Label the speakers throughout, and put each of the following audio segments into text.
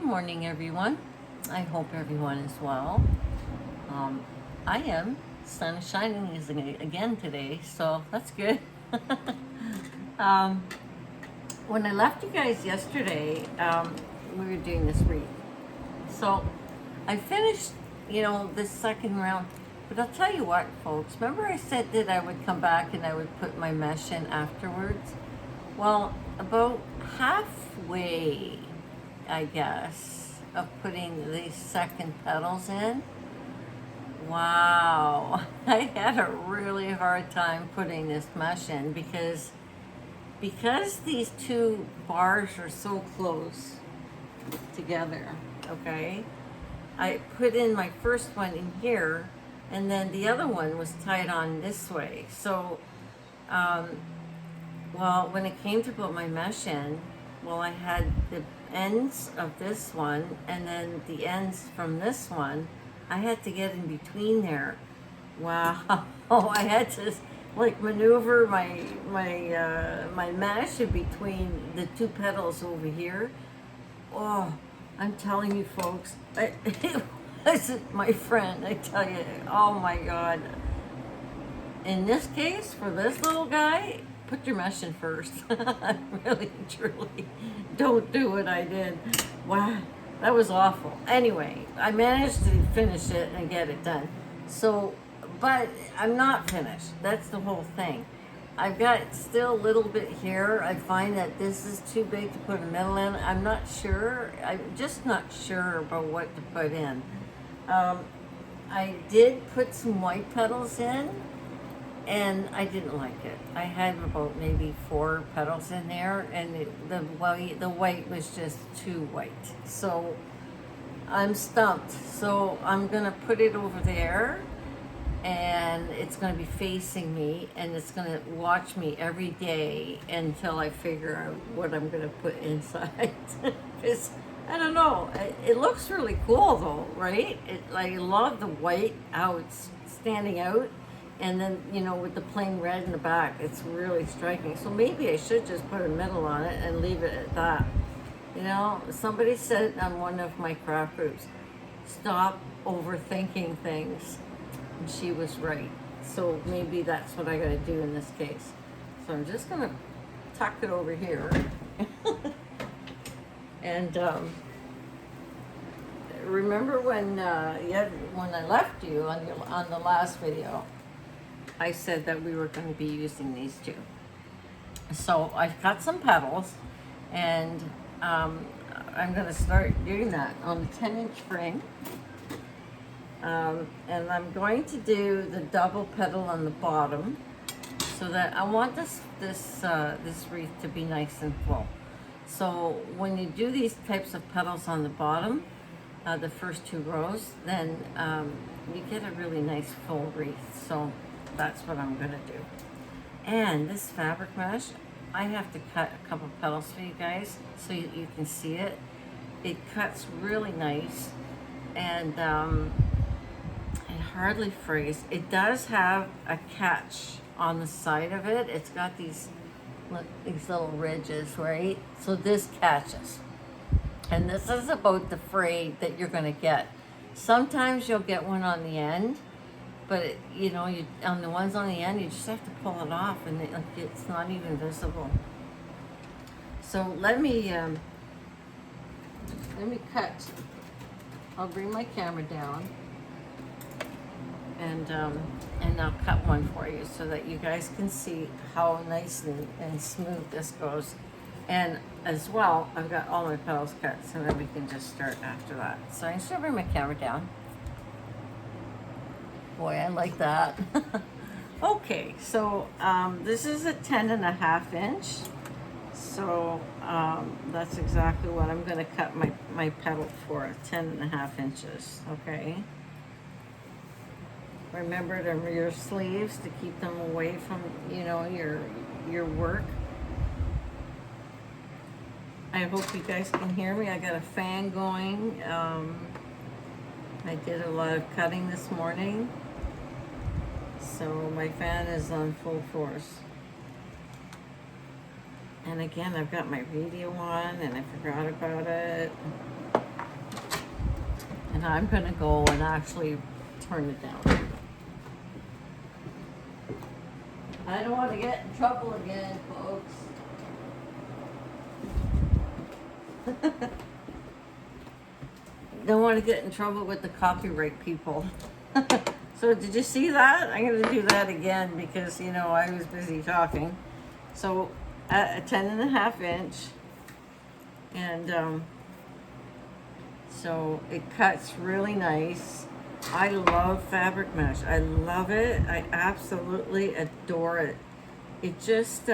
Speaker 1: Good morning, everyone. I hope everyone is well. I am. Sun is shining again today, so that's good. um, when I left you guys yesterday, we were doing this wreath. So I finished, this second round. But I'll tell you what, folks. Remember I said that I would come back and I would put my mesh in afterwards? Well, about halfway, I guess, of putting these second petals in, wow, I had a really hard time putting this mesh in because these two bars are so close together, okay? I put in my first one in here, and then the other one was tied on this way. So, well, when it came to put my mesh in, well, I had the ends of this one and then the ends from this one. I had to get in between there. Wow. I had to like maneuver my mesh in between the two petals over here. Oh, I'm telling you, folks, it wasn't my friend. I tell you, oh my God. In this case, for this little guy, put your mesh in first. Really, truly, don't do what I did. Wow, that was awful. Anyway, I managed to finish it and get it done. So, but I'm not finished. That's the whole thing. I've got still a little bit here. I find that this is too big to put a middle in. I'm not sure. I'm just not sure about what to put in. I did put some white petals in, and I didn't like it. I had about maybe 4 petals in there, and the white was just too white. So I'm stumped. So I'm gonna put it over there, and it's gonna be facing me, and it's gonna watch me every day until I figure out what I'm gonna put inside. Because I don't know. It looks really cool though, right? I love the white, how it's standing out. And then, with the plain red in the back, it's really striking. So maybe I should just put a middle on it and leave it at that. Somebody said on one of my craft groups, stop overthinking things. And she was right. So maybe that's what I gotta do in this case. So I'm just gonna tuck it over here. And remember when I left you on the last video, I said that we were going to be using these two. So I've got some petals, and I'm going to start doing that on a 10-inch frame. And I'm going to do the double petal on the bottom, so that I want this wreath to be nice and full. So when you do these types of petals on the bottom, the first 2 rows, then you get a really nice full wreath. So that's what I'm gonna do. And this fabric mesh, I have to cut a couple petals for you guys so you can see it. It cuts really nice, and it hardly frays. It does have a catch on the side of it. It's got these little ridges, right? So this catches. And this is about the fray that you're gonna get. Sometimes you'll get one on the end, but on the ones on the end, you just have to pull it off, and it's not even visible. So let me cut. I'll bring my camera down, and I'll cut one for you so that you guys can see how nice and smooth this goes. And as well, I've got all my petals cut, so then we can just start after that. So I should bring my camera down. Boy, I like that. Okay, so this is a 10.5 inch. So that's exactly what I'm gonna cut my petal for, 10.5 inches, okay? Remember to remove your sleeves to keep them away from, your work. I hope you guys can hear me. I got a fan going. I did a lot of cutting this morning, so my fan is on full force. And again, I've got my radio on and I forgot about it. and I'm gonna go and actually turn it down. I don't want to get in trouble again, folks. Don't want to get in trouble with the copyright people. So did you see that? I'm going to do that again because, you know, I was busy talking. So a 10.5 inch, and so it cuts really nice. I love fabric mesh. I love it. I absolutely adore it. It just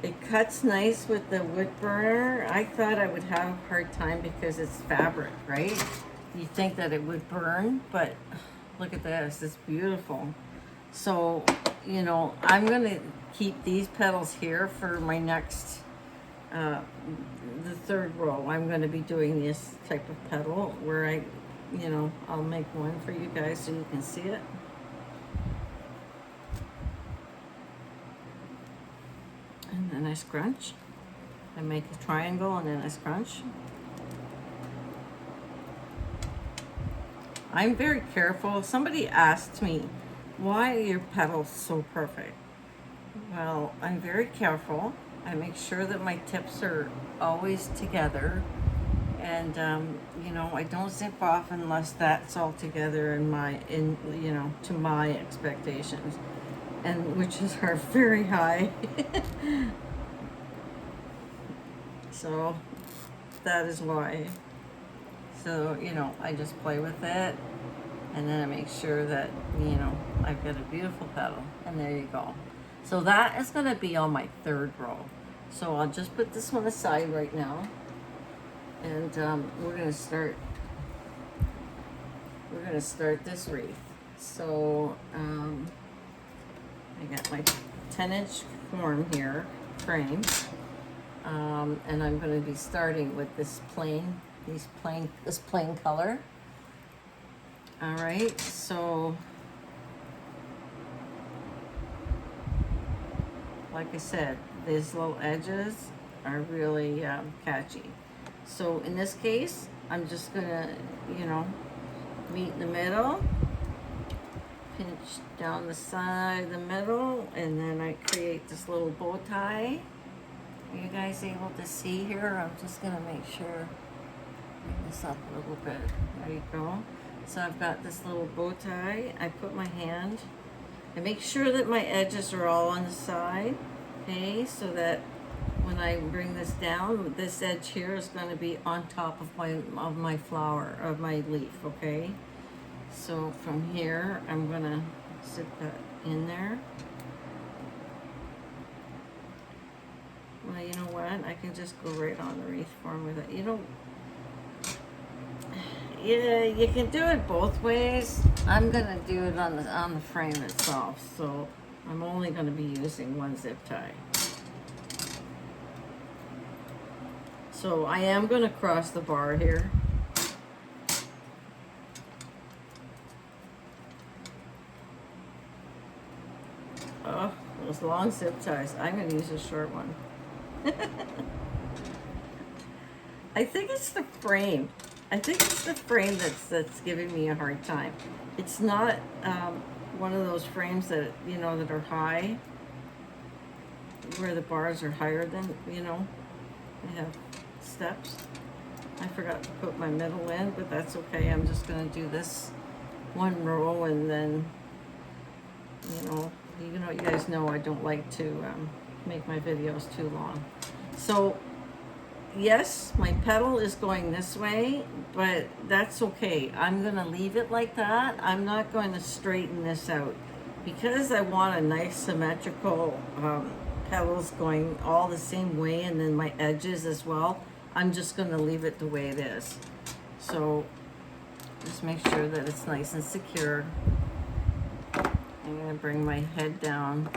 Speaker 1: it cuts nice with the wood burner. I thought I would have a hard time because it's fabric, right? You think that it would burn, but look at this, it's beautiful. So, you know, I'm gonna keep these petals here for my next, the third row. I'm gonna be doing this type of petal where I, you know, I'll make one for you guys so you can see it. And then I scrunch. I make a triangle and then I scrunch. I'm very careful. Somebody asked me, why are your petals so perfect? Well, I'm very careful. I make sure that my tips are always together. And, you know, I don't zip off unless that's all together you know, to my expectations. And which are very high. So that is why. So, you know, I just play with it, and then I make sure that, you know, I've got a beautiful petal, and there you go. So that is going to be on my third row. So I'll just put this one aside right now, and we're going to start this wreath. So I got my 10-inch form here, frame, and I'm going to be starting with this plain color. All right, so like I said, these little edges are really catchy. So in this case, I'm just gonna, you know, meet in the middle, pinch down the side of the middle, and then I create this little bow tie. Are you guys able to see here? I'm just gonna make sure, bring this up a little bit. There you go. So I've got this little bow tie. I put my hand, I make sure that my edges are all on the side, okay, so that when I bring this down, this edge here is going to be on top of my flower, of my leaf, okay? So from here, I'm going to zip that in there. Well, you know what? I can just go right on the wreath form with it. You know, yeah, you can do it both ways. I'm gonna do it on the frame itself, so I'm only gonna be using one zip tie. So I am gonna cross the bar here. Oh, those long zip ties. I'm gonna use a short one. I think it's the frame. I think it's the frame that's giving me a hard time. It's not one of those frames that, you know, that are high, where the bars are higher than, you know, they have steps. I forgot to put my middle in, but that's okay. I'm just gonna do this one row, and then, you guys know I don't like to make my videos too long. So yes, my petal is going this way, but that's okay. I'm gonna leave it like that. I'm not going to straighten this out because I want a nice symmetrical petals going all the same way, and then my edges as well. I'm just gonna leave it the way it is. So just make sure that it's nice and secure. I'm gonna bring my head down.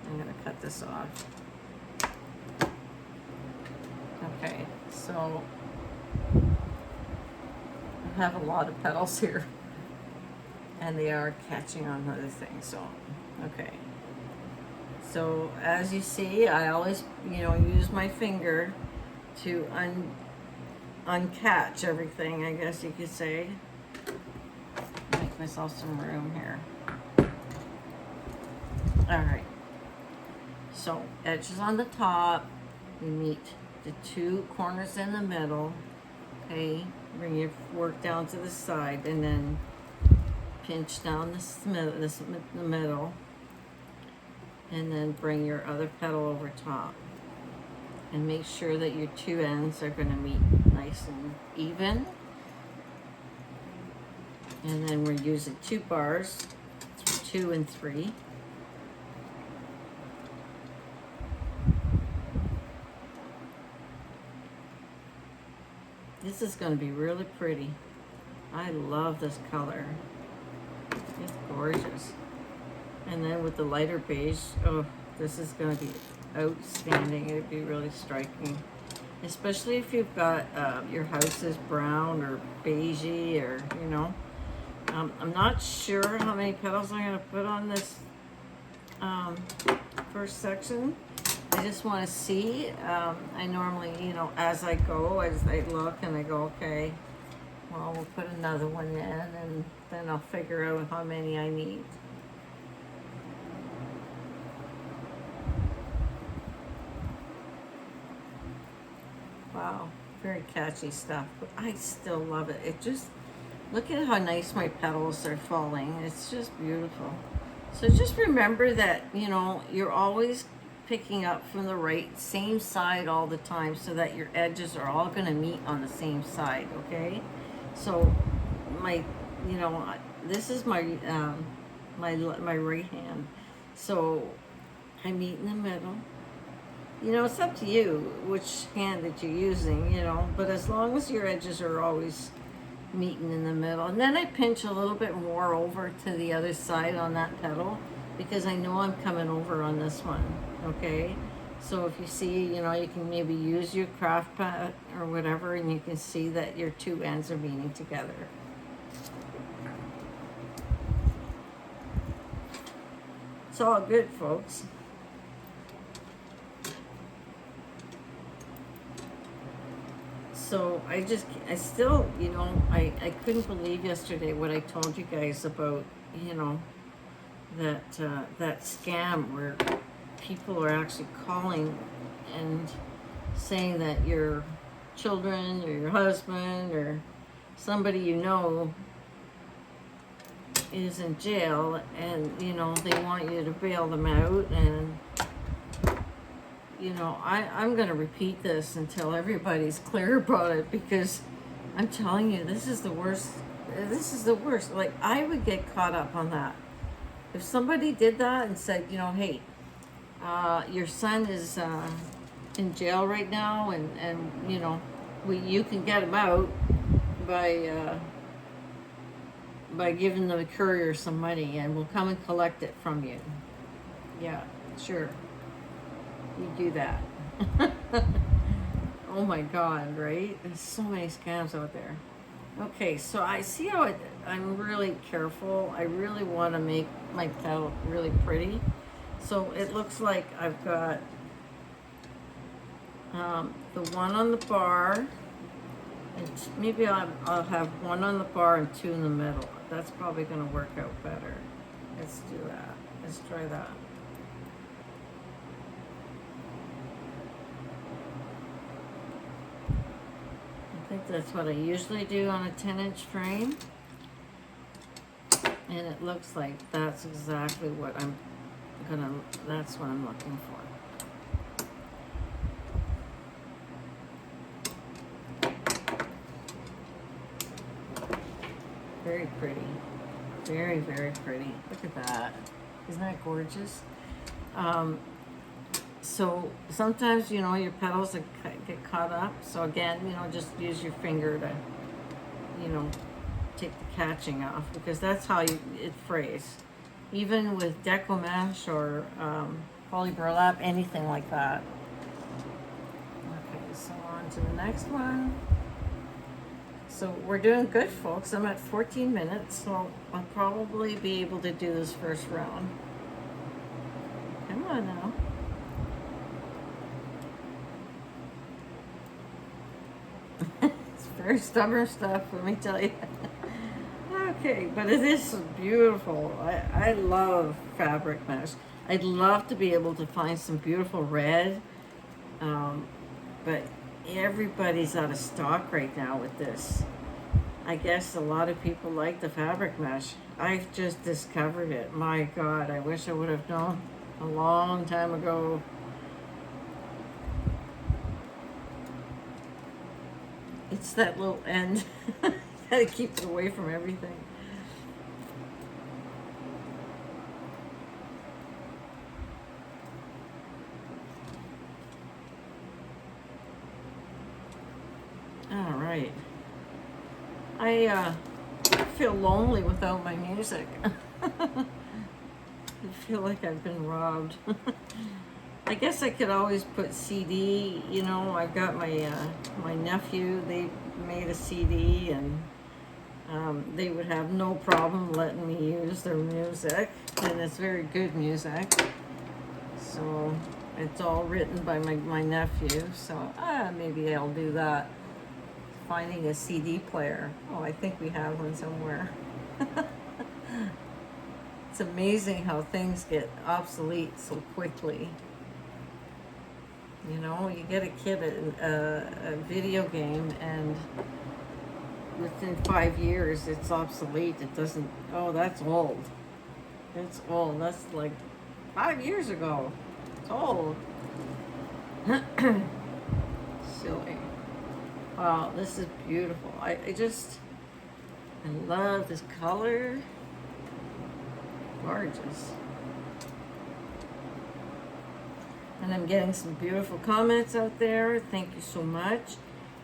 Speaker 1: I'm gonna cut this off. Okay, so I have a lot of petals here, and they are catching on other things, so, okay. So as you see, I always, use my finger to uncatch everything, I guess you could say. Make myself some room here. All right. So edges on the top, we meet the two corners in the middle. Okay, bring your work down to the side, and then pinch down the middle, and then bring your other petal over top. And make sure that your two ends are going to meet nice and even. And then we're using 2 bars, 2 and 3. This is going to be really pretty. I love this color. It's gorgeous. And then with the lighter beige, oh, this is going to be outstanding. It'd be really striking, especially if you've got your house is brown or beigey, or you know. I'm not sure how many petals I'm going to put on this first section. I just want to see. I normally, you know, as I go, as I look and I go, okay, well, we'll put another one in, and then I'll figure out how many I need. Wow, very catchy stuff, but I still love it. It just, look at how nice my petals are falling. It's just beautiful. So just remember that, you know, you're always picking up from the right same side all the time, so that your edges are all going to meet on the same side. Okay, so my, you know, this is my my right hand, so I meet in the middle. You know, it's up to you which hand that you're using, you know, but as long as your edges are always meeting in the middle. And then I pinch a little bit more over to the other side on that petal, because I know I'm coming over on this one, okay? So if you see, you know, you can maybe use your craft pad or whatever, and you can see that your two ends are meeting together. It's all good, folks. So I still, you know, I couldn't believe yesterday what I told you guys about, you know, that scam where people are actually calling and saying that your children or your husband or somebody you know is in jail, and, you know, they want you to bail them out. And you know, I'm going to repeat this until everybody's clear about it, because I'm telling you, this is the worst. This is the worst. Like, I would get caught up on that. If somebody did that and said, you know, hey, your son is in jail right now, and you know, you can get him out by giving the courier some money, and we'll come and collect it from you. Yeah, sure. You do that. Oh my God, right? There's so many scams out there. Okay, so I see how I'm really careful. I really want to make my petal really pretty. So it looks like I've got the one on the bar, and maybe I'll have one on the bar and 2 in the middle. That's probably going to work out better. Let's do that. Let's try that. I think that's what I usually do on a 10-inch frame, and it looks like that's exactly what that's what I'm looking for. Very pretty. Very, very pretty. Look at that. Isn't that gorgeous? So sometimes, you know, your petals get caught up. So again, you know, just use your finger to, you know, take the catching off, because that's how it frays. Even with deco mesh or poly burlap, anything like that. Okay, so on to the next one. So we're doing good, folks. I'm at 14 minutes, so I'll probably be able to do this first round. Come on now. It's very stubborn stuff, let me tell you. Okay, but it is beautiful. I love fabric mesh. I'd love to be able to find some beautiful red, but everybody's out of stock right now with this. I guess a lot of people like the fabric mesh. I've just discovered it. My God, I wish I would have known a long time ago. It's that little end. Gotta keep it away from everything. All right. I feel lonely without my music. I feel like I've been robbed. I guess I could always put CD, you know, I've got my my nephew, they made a CD, and they would have no problem letting me use their music, and it's very good music. So it's all written by my nephew, so maybe I'll do that. Finding a CD player. Oh, I think we have one somewhere. It's amazing how things get obsolete so quickly. You know, you get a kid a video game, and within 5 years it's obsolete. It doesn't, oh, that's old. It's old. That's like 5 years ago. It's old. Silly. Wow, this is beautiful. I love this color. Gorgeous. And I'm getting some beautiful comments out there. Thank you so much.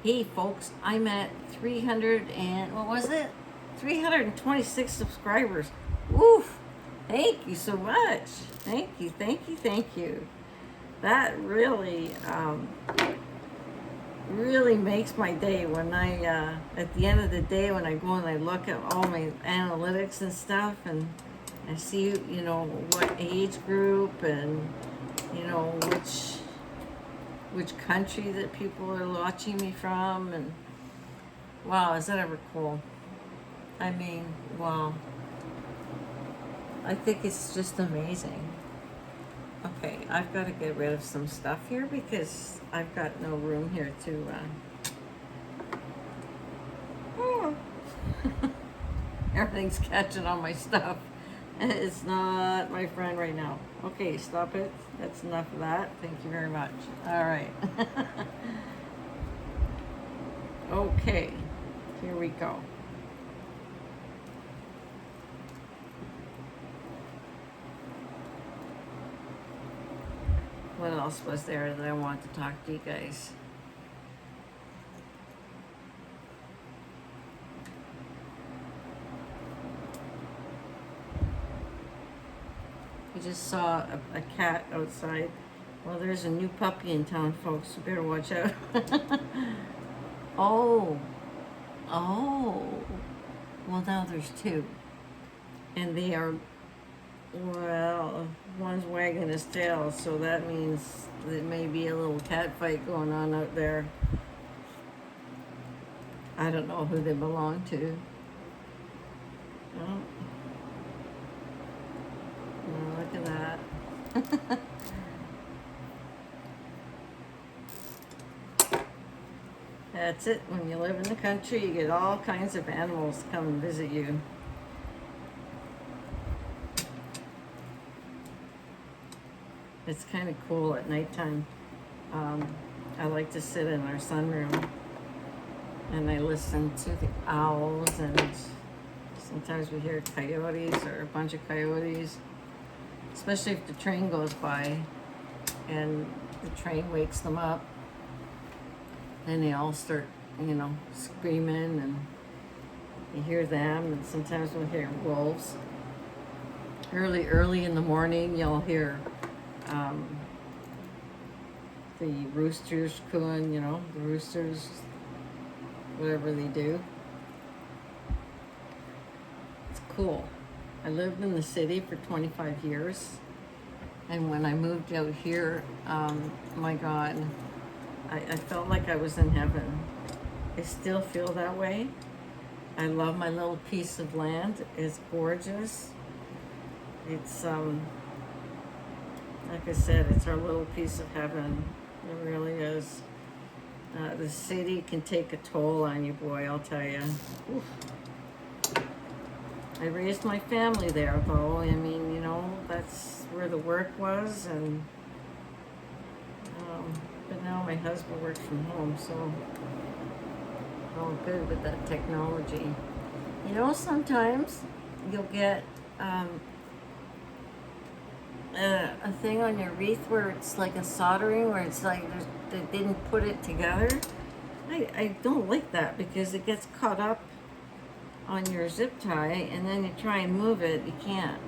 Speaker 1: Hey folks, I'm at 300 and, what was it? 326 subscribers. Woof! Thank you so much. Thank you, thank you, thank you. That really, really makes my day when I, at the end of the day, when I go and I look at all my analytics and stuff, and I see, you know, what age group and, you know, which country that people are watching me from, and wow, is that ever cool? I mean, wow. I think it's just amazing. Okay, I've got to get rid of some stuff here because I've got no room here to everything's catching on my stuff. It's not my friend right now. Okay, stop it. That's enough of that. Thank you very much. All right. Okay, here we go. What else was there that I want to talk to you guys? I just saw a cat outside. Well, there's a new puppy in town, folks. You better watch out. Oh. Well, now there's two. And they are, well, one's wagging his tail, so that means there may be a little cat fight going on out there. I don't know who they belong to. Oh. Oh, look at that. That's it. When you live in the country, you get all kinds of animals come and visit you. It's kind of cool at nighttime. I like to sit in our sunroom and I listen to the owls, and sometimes we hear coyotes or a bunch of coyotes, especially if the train goes by and the train wakes them up. Then they all start, you know, screaming, and you hear them, and sometimes we'll hear wolves. Early in the morning, you'll hear the roosters cooing, you know, the roosters, whatever they do. It's cool. I lived in the city for 25 years, and when I moved out here, my God, I felt like I was in heaven. I still feel that way. I love my little piece of land. It's gorgeous. It's like I said, it's our little piece of heaven. It really is. The city can take a toll on you, boy, I'll tell you. Oof. I raised my family there, though. I mean, you know, that's where the work was, and but now my husband works from home, so all good with that technology. You know, sometimes you'll get a thing on your wreath where it's like a soldering, where it's like they didn't put it together. I don't like that because it gets caught up on your zip tie, and then you try and move it, you can't.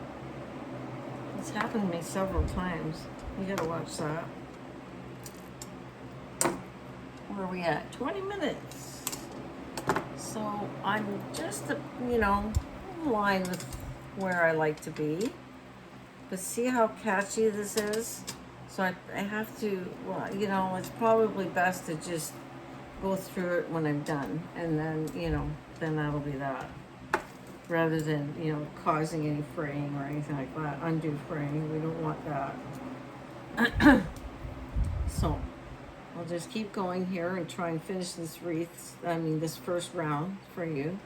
Speaker 1: It's happened to me several times. You gotta watch that. Where are we at? 20 minutes. So I'm just, you know, in line with where I like to be. But see how catchy this is? So I have to, well, you know, it's probably best to just go through it when I'm done. And then, you know, then that'll be that. Rather than, you know, causing any fraying or anything like that. Undue fraying, we don't want that. So I'll just keep going here and try and finish this wreath, this first round for you.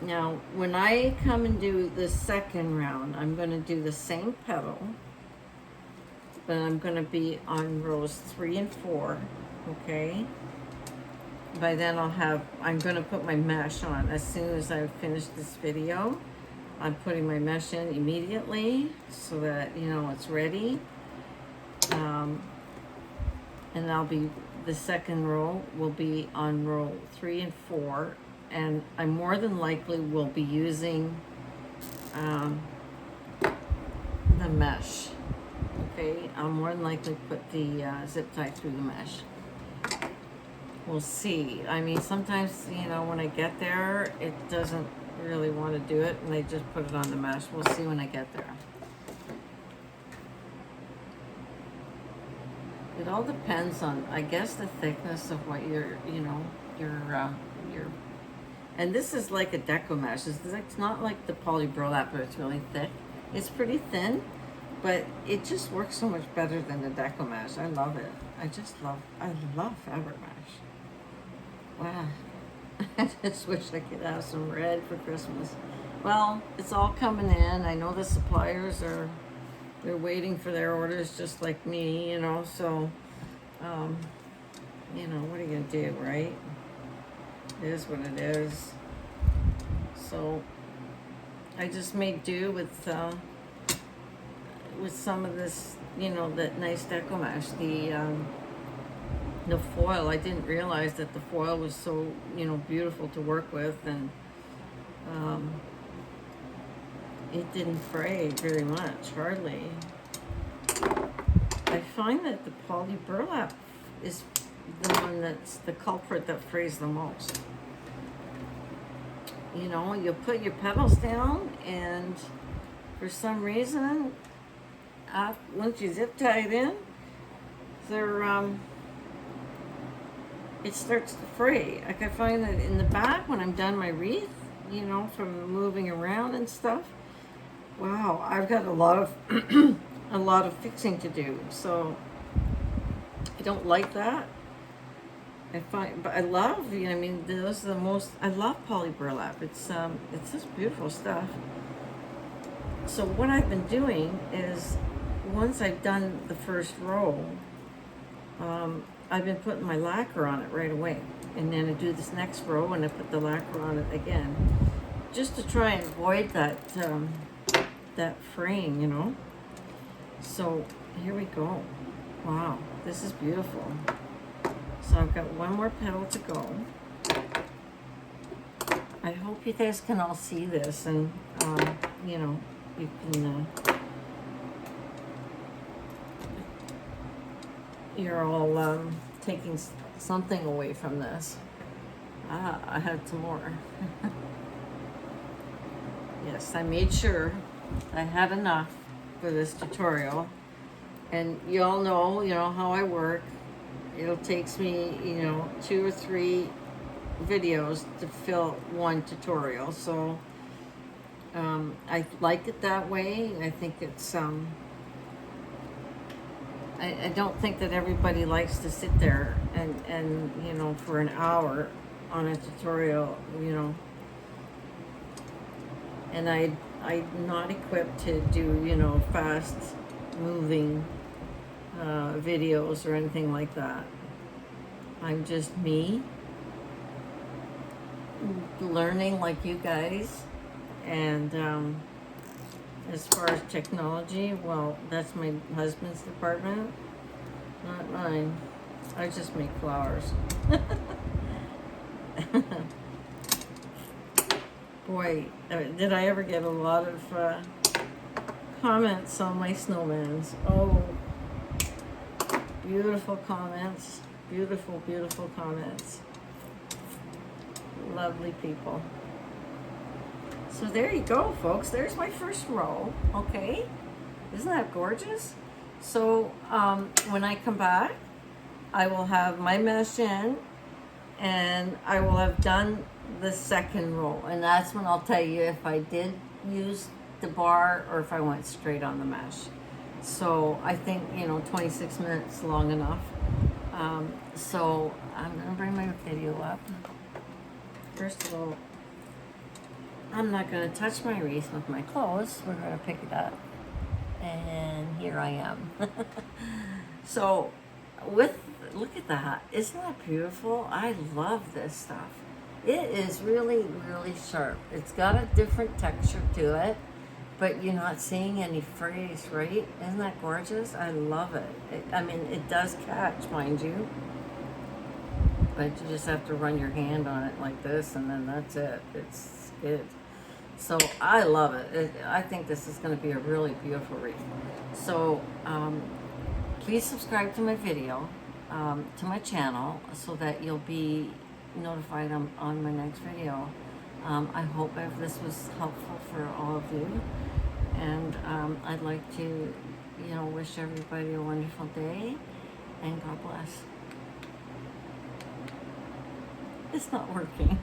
Speaker 1: Now, when I come and do the second round, I'm going to do the same petal, but I'm going to be on rows 3 and 4, okay? By then I'm going to put my mesh on. As soon as I finish this video, I'm putting my mesh in immediately so that, you know, it's ready. And the second row will be on row 3 and 4. And I more than likely will be using the mesh. Okay, I'll more than likely put the zip tie through the mesh. We'll see. I mean, sometimes, you know, when I get there, it doesn't really want to do it, and they just put it on the mesh. We'll see when I get there. It all depends on, I guess, the thickness of what your and this is like a deco mesh. It's not like the poly burlap, but it's really thick. It's pretty thin, but it just works so much better than the deco mesh. I love it. I love fabric mesh. Wow. I just wish I could have some red for Christmas. Well, it's all coming in. I know the suppliers they're waiting for their orders just like me, you know, so, you know, what are you gonna do, right? It is what it is. So I just made do with some of this, you know, that nice deco mesh. The foil, I didn't realize that the foil was so, you know, beautiful to work with, and it didn't fray very much, hardly. I find that the poly burlap is the one that's the culprit that frays the most. You know, you put your petals down, and for some reason, once you zip tie it in, it starts to fray. Like I find that in the back when I'm done my wreath, you know, from moving around and stuff, wow, I've got a lot of a lot of fixing to do. So I don't like that. But I love, you know, I mean, those are the most, I love poly burlap. It's just beautiful stuff. So what I've been doing is, once I've done the first row, I've been putting my lacquer on it right away. And then I do this next row and I put the lacquer on it again, just to try and avoid that, that fraying, you know. So here we go. Wow, this is beautiful. So I've got one more petal to go. I hope you guys can all see this, and you know, you can you're all taking something away from this. I had some more. Yes, I made sure I had enough for this tutorial, and you all know, you know how I work. It'll takes me, you know, 2 or 3 videos to fill one tutorial. So I like it that way. I think it's I don't think that everybody likes to sit there and you know, for an hour on a tutorial, you know. And I'm not equipped to do, you know, fast moving videos or anything like that. I'm just me learning like you guys. And as far as technology, well, that's my husband's department, not mine. I just make flowers. Boy, did I ever get a lot of comments on my snowmans. Oh, beautiful comments. Beautiful, beautiful comments. Lovely people. So there you go, folks. There's my first row. Okay, isn't that gorgeous? So when I come back, I will have my mesh in, and I will have done the second row, and that's when I'll tell you if I did use the bar or if I went straight on the mesh. So I think, you know, 26 minutes long enough. So I'm gonna bring my video up. First of all, I'm not going to touch my wreath with my clothes. We're going to pick it up. And here I am. So, look at that. Isn't that beautiful? I love this stuff. It is really, really sharp. It's got a different texture to it, but you're not seeing any frizz, right? Isn't that gorgeous? I love it. I mean, it does catch, mind you. But you just have to run your hand on it like this, and then that's it. It's good. So I love it. I think this is going to be a really beautiful wreath. So please subscribe to my video, to my channel, so that you'll be notified on my next video. I hope if this was helpful for all of you. And I'd like to, you know, wish everybody a wonderful day, and God bless. It's not working.